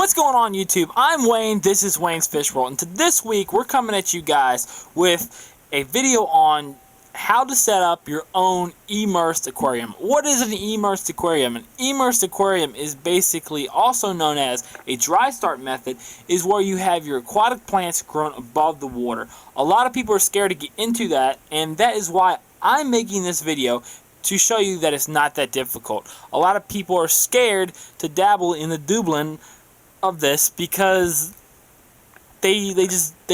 What's going on YouTube? I'm Wayne, this is Wayne's Fish World, and this week we're coming at you guys with a video on how to set up your own immersed aquarium. What is an immersed aquarium? An immersed aquarium is basically also known as a dry start method, is where you have your aquatic plants grown above the water. A lot of people are scared to get into that, and that is why I'm making this video, to show you that it's not that difficult. A lot of people are scared to dabble in the doubling of this because they've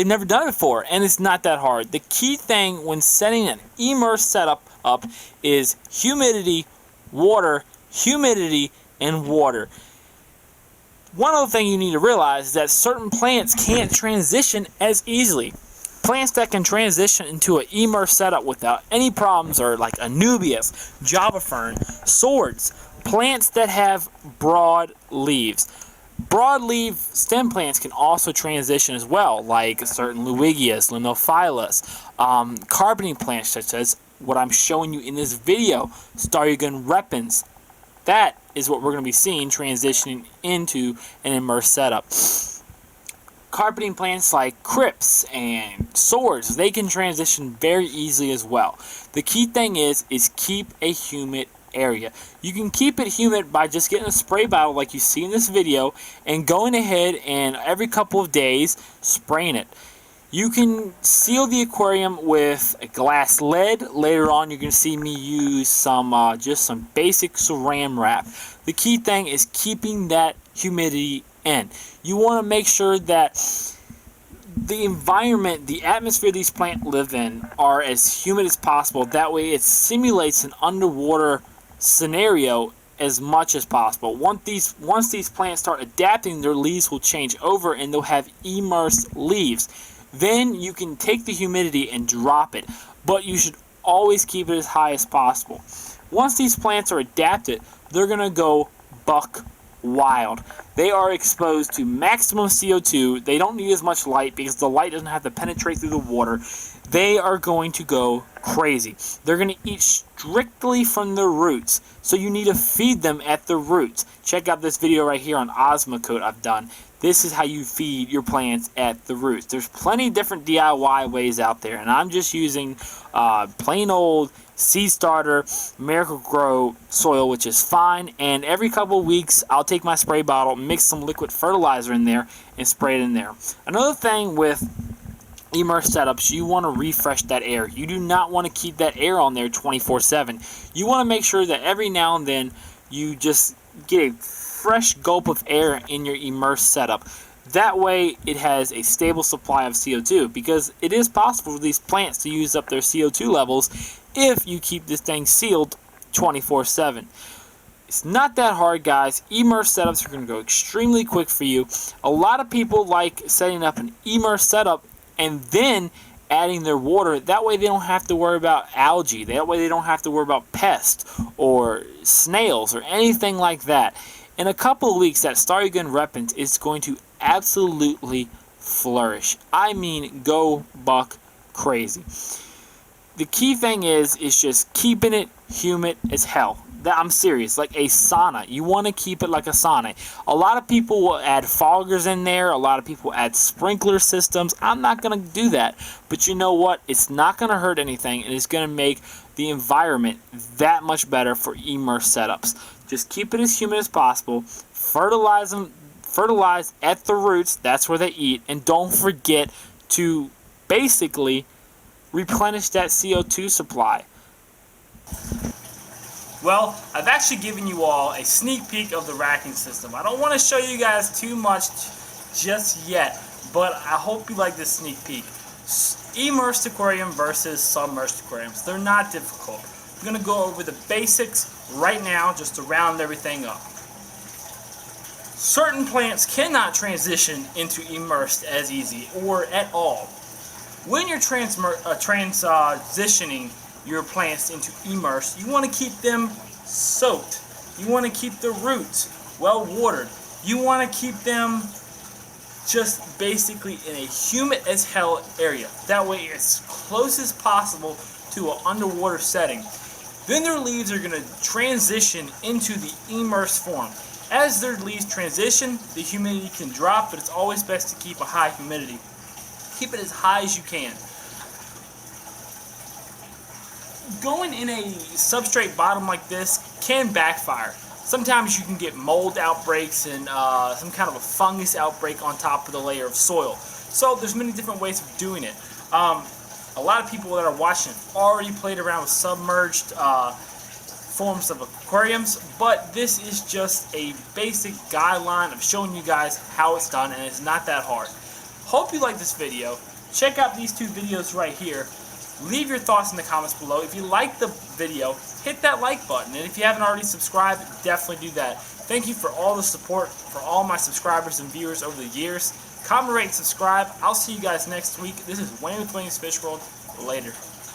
never done it before, and it's not that hard. The key thing when setting an immersed setup up is humidity, and water. One other thing you need to realize is that certain plants can't transition as easily. Plants that can transition into an immersed setup without any problems are like anubias, java fern, swords, plants that have broad leaves. Broadleaf stem plants can also transition as well, like certain Lowigias, Limnophilus, carpeting plants such as what I'm showing you in this video, Starugin repens. That is what we're going to be seeing transitioning into an immersed setup. Carpeting plants like crypts and swords, they can transition very easily as well. The key thing is keep a humid area. You can keep it humid by just getting a spray bottle like you see in this video and going ahead and every couple of days spraying it. You can seal the aquarium with a glass lid. Later on you're going to see me use just some basic saran wrap. The key thing is keeping that humidity in. You want to make sure that the environment, the atmosphere these plants live in are as humid as possible. That way it simulates an underwater scenario as much as possible. Once these plants start adapting, their leaves will change over and they'll have immersed leaves. Then you can take the humidity and drop it, but you should always keep it as high as possible. Once these plants are adapted, they're gonna go buck wild. They are exposed to maximum CO2. They don't need as much light because the light doesn't have to penetrate through the water. They are going to go crazy. They're going to eat strictly from the roots, so you need to feed them at the roots. Check out this video right here on Osmocote I've done. This is how you feed your plants at the roots. There's plenty of different DIY ways out there, and I'm just using plain old seed starter Miracle-Gro soil, which is fine, and every couple of weeks I'll take my spray bottle, mix some liquid fertilizer in there, and spray it in there. Another thing with immersed setups, you want to refresh that air. You do not want to keep that air on there 24/7. You want to make sure that every now and then you just get a fresh gulp of air in your immersed setup. That way it has a stable supply of CO2, because it is possible for these plants to use up their CO2 levels if you keep this thing sealed 24/7. It's not that hard, guys. Immersed setups are going to go extremely quick for you. A lot of people like setting up an immersed setup and then adding their water. That way they don't have to worry about algae. That way they don't have to worry about pests or snails or anything like that. In a couple of weeks, that Starugin repens is going to absolutely flourish. I mean, go buck crazy. The key thing is just keeping it humid as hell. I'm serious, like a sauna. You want to keep it like a sauna. A lot of people will add foggers in there. A lot of people add sprinkler systems. I'm not going to do that. But you know what? It's not going to hurt anything, and it's going to make the environment that much better for immersed setups. Just keep it as humid as possible. Fertilize at the roots. That's where they eat. And don't forget to basically replenish that CO2 supply. Well, I've actually given you all a sneak peek of the racking system. I don't want to show you guys too much just yet, but I hope you like this sneak peek. Immersed aquarium versus submerged aquariums. They're not difficult. I'm going to go over the basics right now just to round everything up. Certain plants cannot transition into immersed as easy or at all. When you're transitioning your plants into immersed, you want to keep them soaked. You want to keep the roots well watered. You want to keep them just basically in a humid as hell area. That way as close as possible to an underwater setting. Then their leaves are going to transition into the immersed form. As their leaves transition, the humidity can drop, but it's always best to keep a high humidity. Keep it as high as you can. Going in a substrate bottom like this can backfire. Sometimes you can get mold outbreaks and some kind of a fungus outbreak on top of the layer of soil. So there's many different ways of doing it. A lot of people that are watching already played around with submerged forms of aquariums, but this is just a basic guideline of showing you guys how it's done, and it's not that hard. Hope you like this video. Check out these two videos right here. Leave your thoughts in the comments below. If you like the video, hit that like button, and if you haven't already subscribed, definitely do that. Thank you for all the support for all my subscribers and viewers over the years. Comment, rate, and subscribe. I'll see you guys next week. This is Wayne with Wayne's Fish World. Later.